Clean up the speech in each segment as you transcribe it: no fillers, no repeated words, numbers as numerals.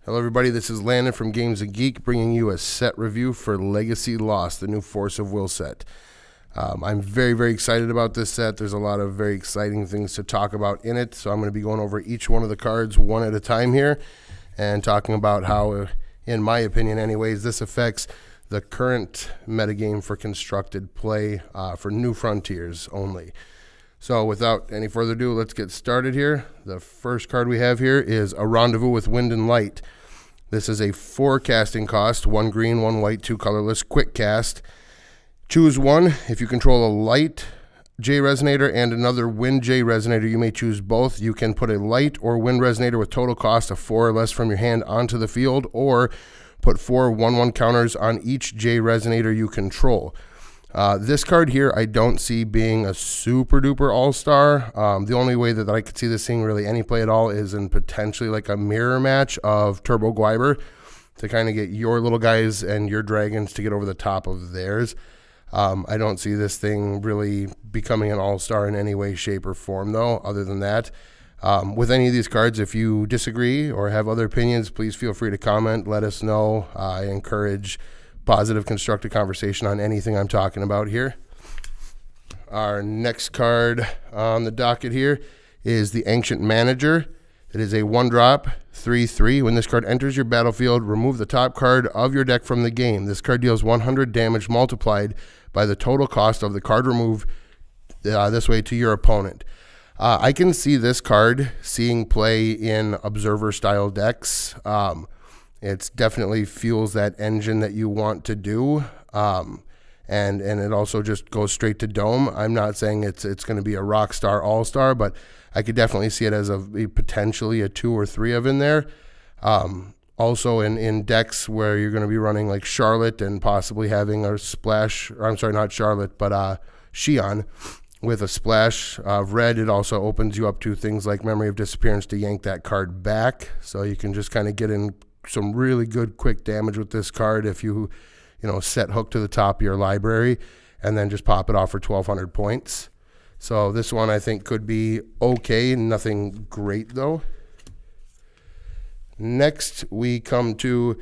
Hello everybody, this is Landon from N Geek bringing you a set review for Legacy Lost, the new Force of Will set. I'm very excited about this set. There's a lot of very exciting things to talk about in it, so I'm going to be going over each one of the cards one at a time here and talking about how, in my opinion anyways, this affects the current metagame for constructed play for New Frontiers only. So without any further ado, let's get started here. The first card we have here is A Rendezvous with Wind and Light. This is a 4 casting cost, 1 green, 1 white, 2 colorless, quick cast. Choose one. If you control a light J resonator and another wind J resonator, you may choose both. You can put a light or wind resonator with total cost of 4 or less from your hand onto the field, or put 4 1/1 counters on each J resonator you control. This card here I don't see being a super duper all-star. The only way that I could see this seeing really any play at all is in potentially like a mirror match of Turbo Gwyber to kind of get your little guys and your dragons to get over the top of theirs. I don't see this thing really becoming an all-star in any way, shape, or form though, other than that. With any of these cards, if you disagree or have other opinions, please feel free to comment. Let us know. I encourage positive, constructive conversation on anything I'm talking about here. Our next card on the docket here is the Ancient Manager. It is a 1-drop, 3/3. When this card enters your battlefield, remove the top card of your deck from the game. This card deals 100 damage multiplied by the total cost of the card removed this way to your opponent. I can see this card seeing play in Observer-style decks. It definitely fuels that engine that you want to do, and it also just goes straight to Dome. I'm not saying it's going to be a Rockstar All-Star, but I could definitely see it as potentially a 2 or 3 of in there. Also in decks where you're going to be running like Charlotte and possibly having a splash, or I'm sorry, not Charlotte, but Xion with a splash of red. It also opens you up to things like Memory of Disappearance to yank that card back, so you can just kind of get in some really good quick damage with this card if you set Hook to the top of your library and then just pop it off for 1,200 points. So this one I think could be okay, nothing great though. Next we come to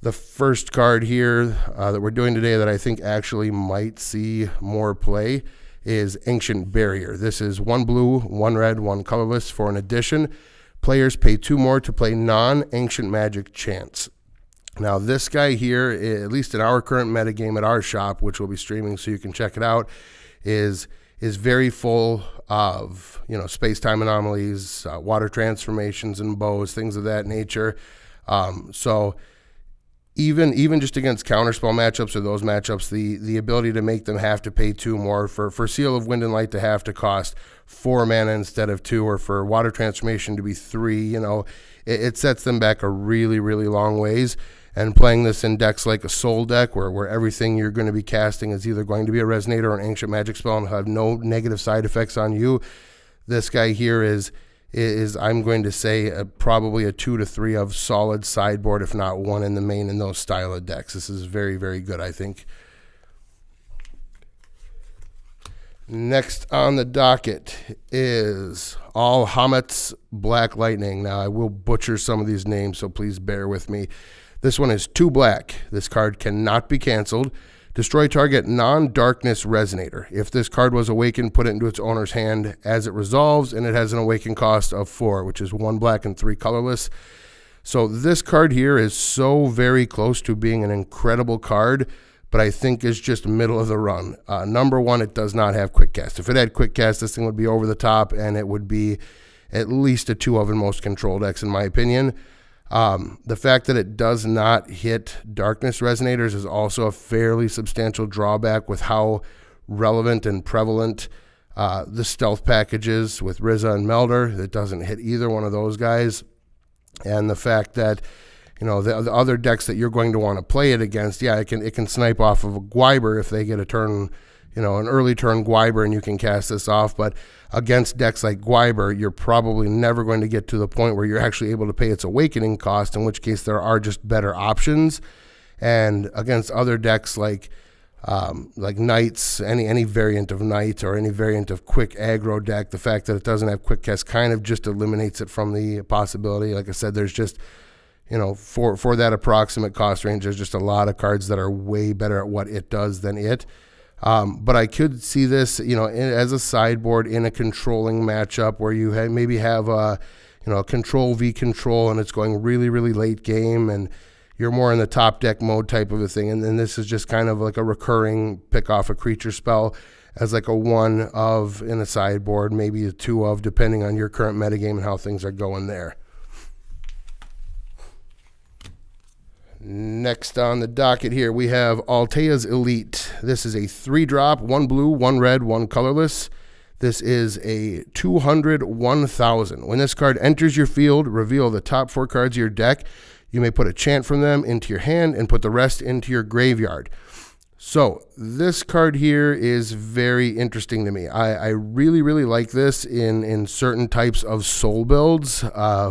the first card here that we're doing today that I think actually might see more play is Ancient Barrier. This is 1 blue, 1 red, 1 colorless for an addition. Players pay 2 more to play non-Ancient Magic Chance. Now this guy here, at least in our current metagame at our shop, which we'll be streaming so you can check it out, is very full of space-time anomalies, water transformations and bows, things of that nature. So even just against counterspell matchups or those matchups, the ability to make them have to pay 2 more, for Seal of Wind and Light to have to cost 4 mana instead of 2, or for water transformation to be 3, it sets them back a really long ways. And playing this in decks like a Soul deck where everything you're going to be casting is either going to be a Resonator or an Ancient Magic spell and have no negative side effects on you, this guy here is I'm going to say probably a 2 to 3 of solid sideboard, if not 1 in the main in those style of decks. This is very good, I think. Next on the docket is All Hamet's Black Lightning. Now I will butcher some of these names, so please bear with me. This one is 2 black. This card cannot be canceled. Destroy target non-darkness resonator. If this card was awakened, put it into its owner's hand as it resolves, and it has an awaken cost of 4, which is 1 black and 3 colorless. So this card here is so very close to being an incredible card, but I think is just middle of the run. Number one, it does not have quick cast. If it had quick cast, this thing would be over the top, and it would be at least a 2 of in most control decks, in my opinion. The fact that it does not hit darkness resonators is also a fairly substantial drawback with how relevant and prevalent the stealth package is with Rizza and Melder. It doesn't hit either one of those guys. And the fact that the other decks that you're going to want to play it against, yeah, it can snipe off of a Gwyber if they get a turn, an early turn Gwyber, and you can cast this off. But against decks like Gwyber, you're probably never going to get to the point where you're actually able to pay its awakening cost, in which case there are just better options. And against other decks like Knights, any variant of Knight or any variant of quick aggro deck, the fact that it doesn't have quick cast kind of just eliminates it from the possibility. Like I said, there's just for that approximate cost range, there's just a lot of cards that are way better at what it does than it. But I could see this, as a sideboard in a controlling matchup where you maybe have a control v control and it's going really, really late game and you're more in the top deck mode type of a thing. And then this is just kind of like a recurring pick off a creature spell as like a 1 of in a sideboard, maybe a 2 of, depending on your current metagame and how things are going there. Next on the docket here, we have Altea's Elite. This is a 3-drop, 1 blue, 1 red, 1 colorless. This is a 200-1000. When this card enters your field, reveal the top 4 cards of your deck. You may put a chant from them into your hand and put the rest into your graveyard. So this card here is very interesting to me. I really, really like this in certain types of Soul builds.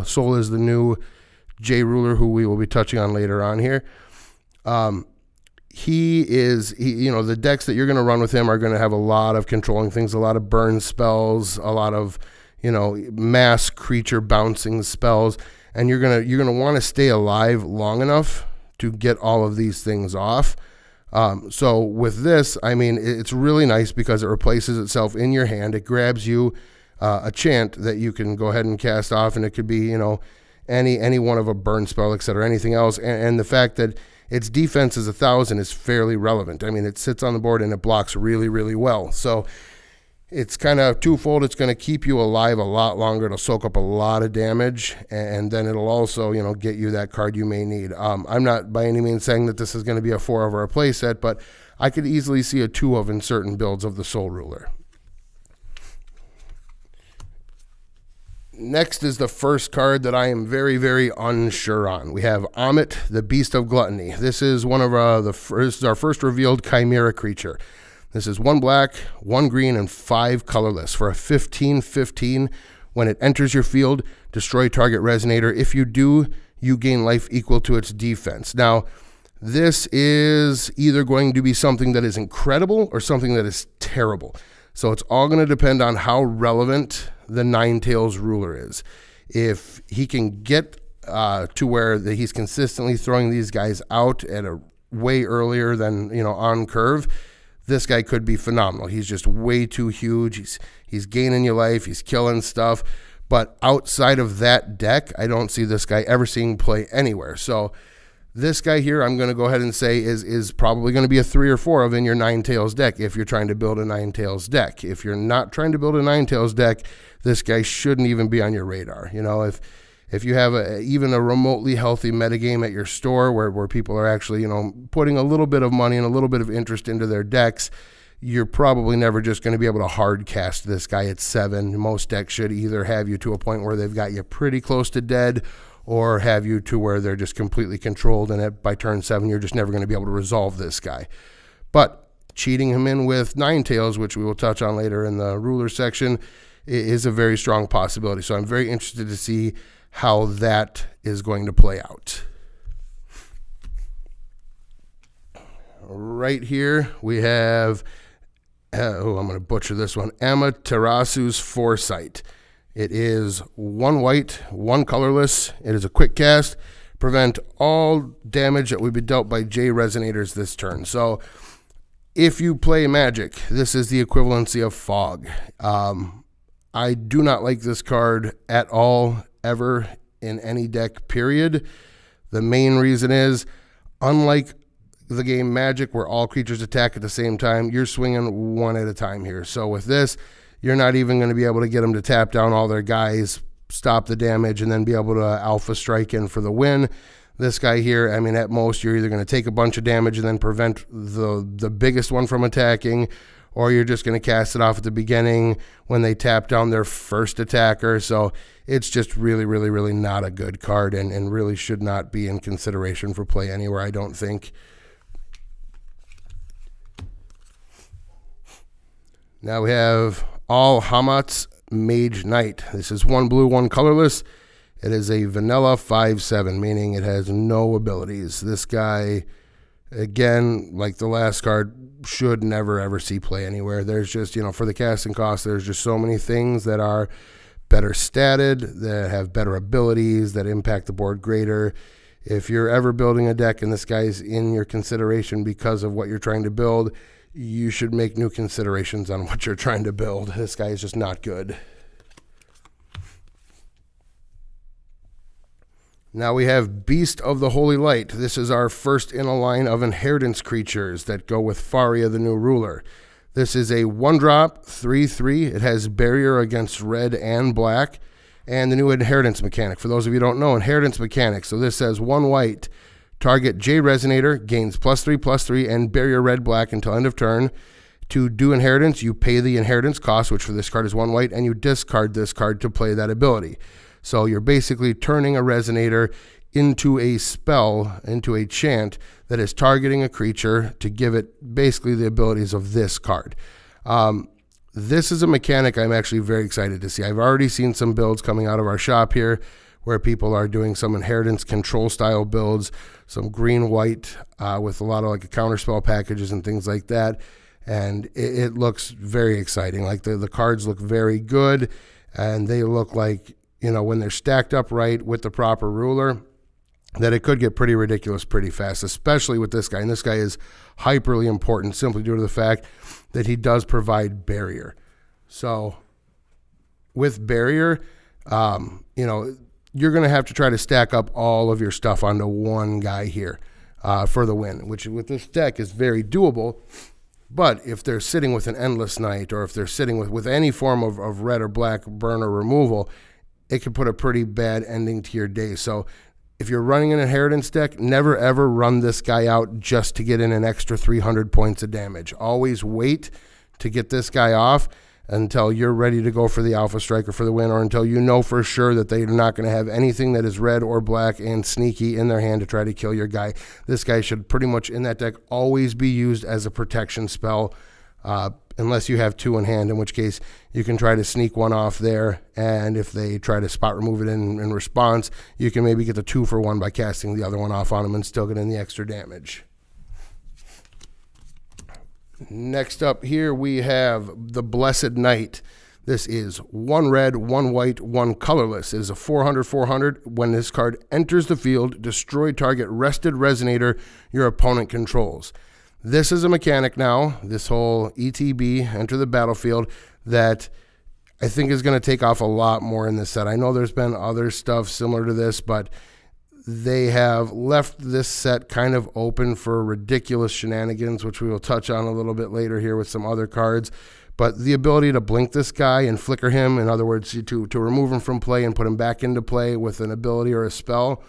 Soul is the new J Ruler, who we will be touching on later on here. The decks that you're going to run with him are going to have a lot of controlling things, a lot of burn spells, a lot of, mass creature bouncing spells, and you're going to want to stay alive long enough to get all of these things off. So with this, it's really nice because it replaces itself in your hand. It grabs you a chant that you can go ahead and cast off, and it could be, any one of a burn spell, etc., anything else. And the fact that its defense is 1,000 is fairly relevant. It sits on the board and it blocks really, really well. So it's kind of twofold. It's going to keep you alive a lot longer. It'll soak up a lot of damage, and then it'll also, get you that card you may need. I'm not by any means saying that this is going to be a 4 of or a play set, but I could easily see a 2 of in certain builds of the Soul Ruler. Next is the first card that I am very, very unsure on. We have Amit, the Beast of Gluttony. This is one of this is our first revealed Chimera creature. This is 1 black, 1 green, and 5 colorless for a 15/15. When it enters your field, destroy target resonator. If you do, you gain life equal to its defense. Now, this is either going to be something that is incredible or something that is terrible. So it's all going to depend on how relevant the Ninetales Ruler is. If he can get to where he's consistently throwing these guys out at a way earlier than on curve, this guy could be phenomenal. He's just way too huge. He's gaining your life. He's killing stuff. But outside of that deck, I don't see this guy ever seeing play anywhere. So this guy here, I'm going to go ahead and say is probably going to be a 3 or 4 of in your Ninetales deck if you're trying to build a Ninetales deck. If you're not trying to build a Ninetales deck, this guy shouldn't even be on your radar. If you have even a remotely healthy metagame at your store where people are actually, putting a little bit of money and a little bit of interest into their decks, you're probably never just going to be able to hard cast this guy at 7. Most decks should either have you to a point where they've got you pretty close to dead or have you to where they're just completely controlled, and by turn 7, you're just never going to be able to resolve this guy. But cheating him in with Ninetales, which we will touch on later in the ruler section, is a very strong possibility. So I'm very interested to see how that is going to play out. Right here, we have, I'm going to butcher this one, Amaterasu's Foresight. It is 1 white, 1 colorless. It is a quick cast. Prevent all damage that would be dealt by J Resonators this turn. So if you play Magic, this is the equivalency of Fog. I do not like this card at all, ever, in any deck, period. The main reason is, unlike the game Magic, where all creatures attack at the same time, you're swinging one at a time here. So with this, you're not even going to be able to get them to tap down all their guys, stop the damage, and then be able to alpha strike in for the win. This guy here, at most, you're either going to take a bunch of damage and then prevent the biggest one from attacking, or you're just going to cast it off at the beginning when they tap down their first attacker. So it's just really, really, really not a good card and really should not be in consideration for play anywhere, I don't think. Now we have Al-Hamat's Mage Knight. This is 1 blue, 1 colorless. It is a vanilla 5/7, meaning it has no abilities. This guy, again, like the last card, should never, ever see play anywhere. There's just, for the casting cost, there's just so many things that are better statted, that have better abilities, that impact the board greater. if you're ever building a deck and this guy's in your consideration because of what you're trying to build, you should make new considerations on what you're trying to build. This guy is just not good. Now we have Beast of the Holy Light. This is our first in a line of inheritance creatures that go with Faria, the new ruler. This is a 1-drop, 3/3. It has barrier against red and black, and the new inheritance mechanic. For those of you who don't know, inheritance mechanic. So this says 1 white, target J Resonator, gains +3/+3, and barrier red-black until end of turn. To do inheritance, you pay the inheritance cost, which for this card is 1 white, and you discard this card to play that ability. So you're basically turning a Resonator into a spell, into a chant that is targeting a creature to give it basically the abilities of this card. This is a mechanic I'm actually very excited to see. I've already seen some builds coming out of our shop here where people are doing some inheritance control style builds, some green-white with a lot of like counterspell packages and things like that. And it looks very exciting. Like the cards look very good, and they look like, when they're stacked up right with the proper ruler, that it could get pretty ridiculous pretty fast, especially with this guy. And this guy is hyperly important simply due to the fact that he does provide barrier. So with barrier, you're going to have to try to stack up all of your stuff onto one guy here for the win, which with this deck is very doable. But if they're sitting with an Endless Night, or if they're sitting with any form of red or black burn or removal, it could put a pretty bad ending to your day. So if you're running an inheritance deck, never ever run this guy out just to get in an extra 300 points of damage. Always wait to get this guy off until you're ready to go for the Alpha Striker for the win, or until you know for sure that they're not going to have anything that is red or black and sneaky in their hand to try to kill your guy. This guy should pretty much in that deck always be used as a protection spell, unless you have 2 in hand, in which case you can try to sneak one off there, and if they try to spot remove it in response, you can maybe get the 2-for-1 by casting the other one off on them and still get in the extra damage. Next up here we have the Blessed Knight. This is 1 red, 1 white, 1 colorless. It is a 400/400. When this card enters the field, destroy target rested Resonator your opponent controls. This is a mechanic now, this whole ETB, enter the battlefield, that I think is going to take off a lot more in this set. I know there's been other stuff similar to this, but they have left this set kind of open for ridiculous shenanigans, which we will touch on a little bit later here with some other cards. But the ability to blink this guy and flicker him, in other words, to remove him from play and put him back into play with an ability or a spell,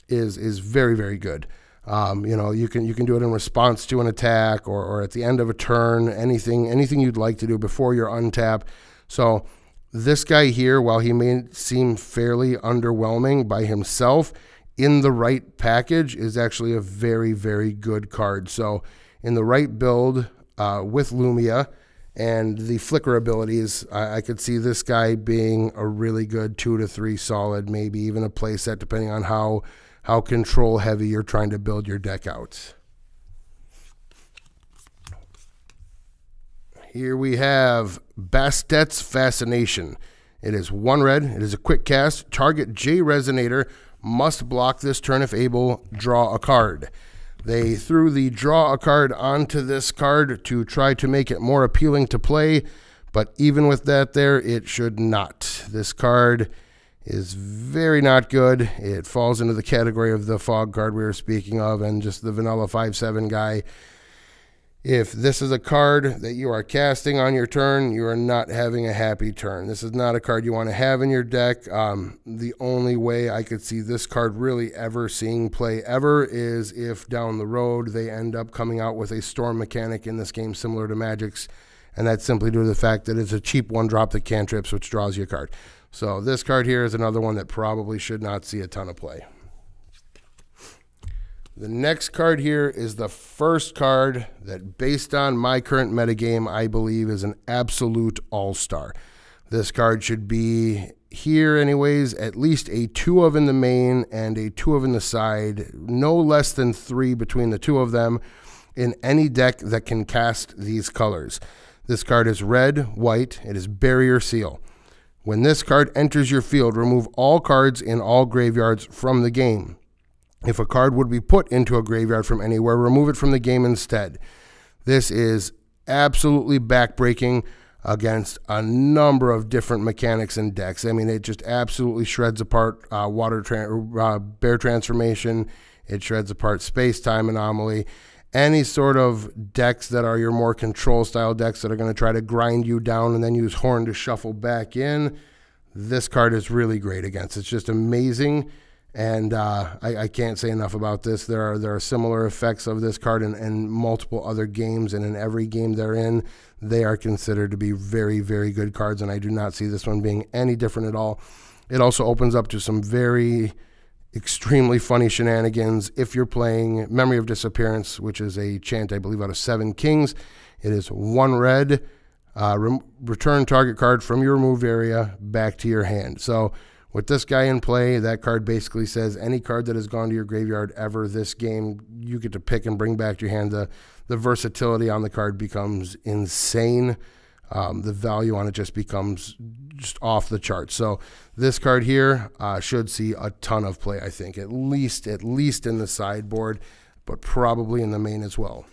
is very, very good. You can do it in response to an attack or at the end of a turn, anything you'd like to do before you're untap. So this guy here, while he may seem fairly underwhelming by himself, in the right package is actually a very, very good card. So in the right build with Lumia and the flicker abilities, I could see this guy being a really good 2 to 3 solid, maybe even a play set depending on how control heavy you're trying to build your deck out. Here we have Bastet's Fascination. It is 1 red. It is a quick cast. Target J Resonator must block this turn if able. Draw a card. They threw the draw a card onto this card to try to make it more appealing to play, but even with that there, it should not. This card is very not good. It falls into the category of the fog card we were speaking of and just the vanilla 5/7 guy. If this is a card that you are casting on your turn, you are not having a happy turn. This is not a card you want to have in your deck. The only way I could see this card really ever seeing play ever is if down the road they end up coming out with a storm mechanic in this game similar to Magic's, and that's simply due to the fact that it's a cheap 1-drop that cantrips, which draws you a card. So this card here is another one that probably should not see a ton of play. The next card here is the first card that, based on my current metagame, I believe is an absolute all-star. This card should be here anyways, at least a 2 of in the main and a 2 of in the side, no less than 3 between the 2 of them in any deck that can cast these colors. This card is red, white, it is Barrier Seal. When this card enters your field, remove all cards in all graveyards from the game. If a card would be put into a graveyard from anywhere, remove it from the game instead. This is absolutely backbreaking against a number of different mechanics and decks. I mean, it just absolutely shreds apart bear transformation. It shreds apart space-time anomaly. Any sort of decks that are your more control-style decks that are going to try to grind you down and then use Horn to shuffle back in, this card is really great against. It's just amazing. And I can't say enough about this. There are similar effects of this card in multiple other games, and in every game they're in, they are considered to be very, very good cards, and I do not see this one being any different at all. It also opens up to some very extremely funny shenanigans. If you're playing Memory of Disappearance, which is a chant, I believe, out of 7 Kings, it is 1 red, return target card from your removed area back to your hand. So with this guy in play, that card basically says any card that has gone to your graveyard ever this game, you get to pick and bring back to your hand. The versatility on the card becomes insane. The value on it just becomes just off the charts. So this card here should see a ton of play, I think, at least in the sideboard, but probably in the main as well.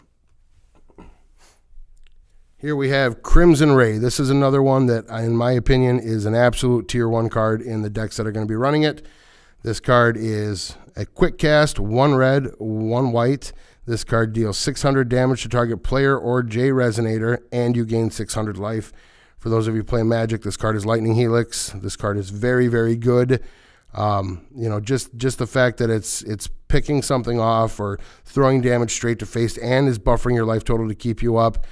Here we have Crimson Ray. This is another one that, in my opinion, is an absolute tier 1 card in the decks that are going to be running it. This card is a quick cast, 1 red, 1 white. This card deals 600 damage to target player or J Resonator, and you gain 600 life. For those of you playing Magic, this card is Lightning Helix. This card is very, very good. Just the fact that it's picking something off or throwing damage straight to face and is buffering your life total to keep you up.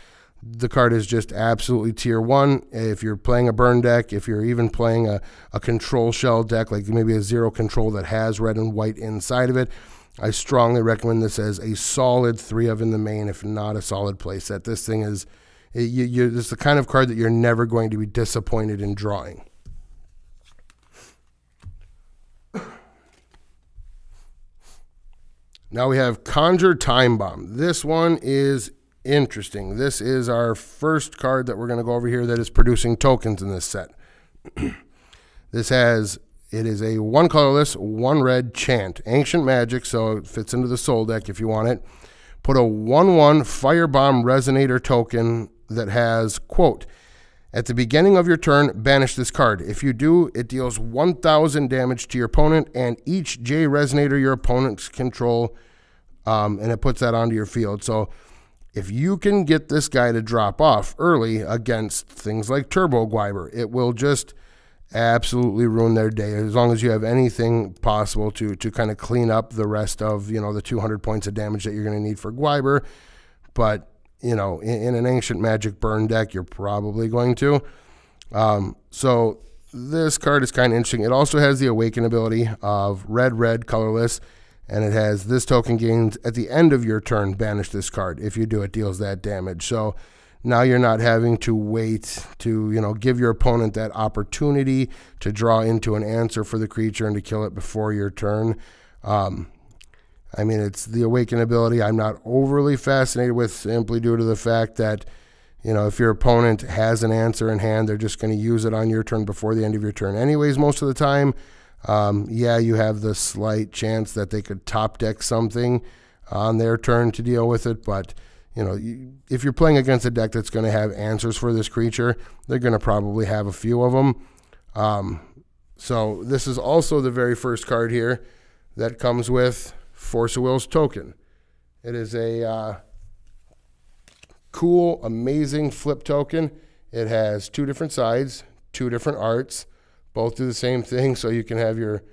The card is just absolutely tier 1. If you're playing a burn deck, if you're even playing a control shell deck, like maybe a 0 control that has red and white inside of it, I strongly recommend this as a solid 3 of in the main, if not a solid playset. This thing is, it's the kind of card that you're never going to be disappointed in drawing. Now we have Conjure Time Bomb. This one is interesting. This is our first card that we're going to go over here that is producing tokens in this set. It is a 1 colorless, 1 red chant. Ancient Magic, so it fits into the Soul deck if you want it. Put a 1/1 Firebomb Resonator token that has, quote, at the beginning of your turn, banish this card. If you do, it deals 1,000 damage to your opponent and each J Resonator your opponents control, and it puts that onto your field. So if you can get this guy to drop off early against things like Turbo Gwyber, it will just absolutely ruin their day, as long as you have anything possible to kind of clean up the rest of, the 200 points of damage that you're going to need for Gwyber. But, in an Ancient Magic burn deck, you're probably going to. So this card is kind of interesting. It also has the Awaken ability of red, colorless, and it has this token gains at the end of your turn, banish this card. If you do, it deals that damage. So now you're not having to wait to, give your opponent that opportunity to draw into an answer for the creature and to kill it before your turn. It's the Awaken ability I'm not overly fascinated with, simply due to the fact that, if your opponent has an answer in hand, they're just going to use it on your turn before the end of your turn anyways most of the time. You have the slight chance that they could top deck something on their turn to deal with it, but if you're playing against a deck that's going to have answers for this creature, they're going to probably have a few of them. So this is also the very first card here that comes with Force of Will's token. It is a cool, amazing flip token. It has 2 different sides, 2 different arts. Both do the same thing, so you can have your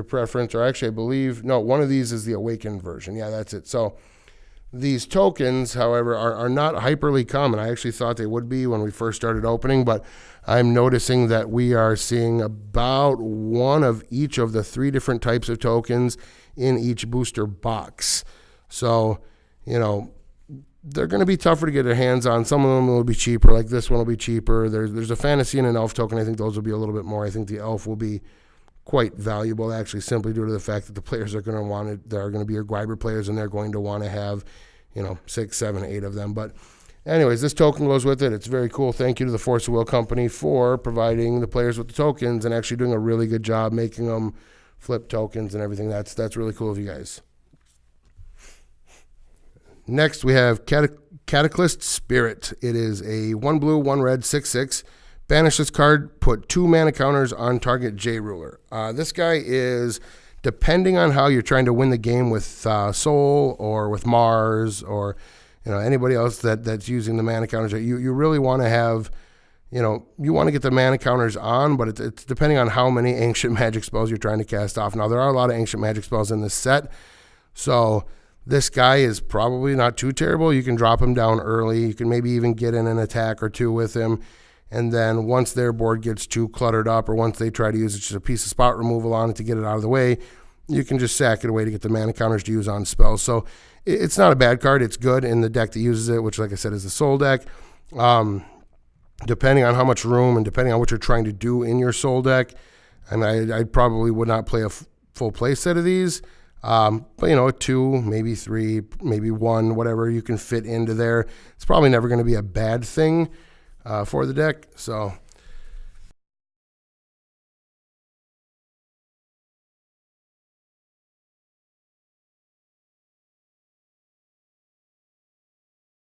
preference, or actually I believe, no, one of these is the Awakened version. Yeah, that's it. So these tokens, however, are not hyperly common. I actually thought they would be when we first started opening, but I'm noticing that we are seeing about 1 of each of the 3 different types of tokens in each booster box. So, they're going to be tougher to get their hands on. Some of them will be cheaper, like this one will be cheaper. There's a Fantasy and an Elf token. I think those will be a little bit more. I think the Elf will be quite valuable, actually, simply due to the fact that the players are going to want it. They're going to be your Gwyber players, and they're going to want to have, 6, 7, 8 of them. But anyways, this token goes with it. It's very cool. Thank you to the Force of Will company for providing the players with the tokens and actually doing a really good job making them flip tokens and everything. That's really cool of you guys. Next, we have Cataclysm Spirit. It is a 1 blue, 1 red, 6/6. Banish this card, put 2 mana counters on target J-Ruler. This guy is, depending on how you're trying to win the game with Soul or with Mars or anybody else that's using the mana counters, you really want to have, you want to get the mana counters on, but it's depending on how many Ancient Magic spells you're trying to cast off. Now, there are a lot of Ancient Magic spells in this set, so this guy is probably not too terrible. You can drop him down early. You can maybe even get in an attack or 2 with him. And then once their board gets too cluttered up, or once they try to use just a piece of spot removal on it to get it out of the way, you can just sack it away to get the mana counters to use on spells. So it's not a bad card. It's good in the deck that uses it, which, like I said, is the Soul deck. Depending on how much room and depending on what you're trying to do in your Soul deck, I mean, I probably would not play a full play set of these. But 2, maybe 3, maybe 1, whatever you can fit into there. It's probably never going to be a bad thing for the deck. So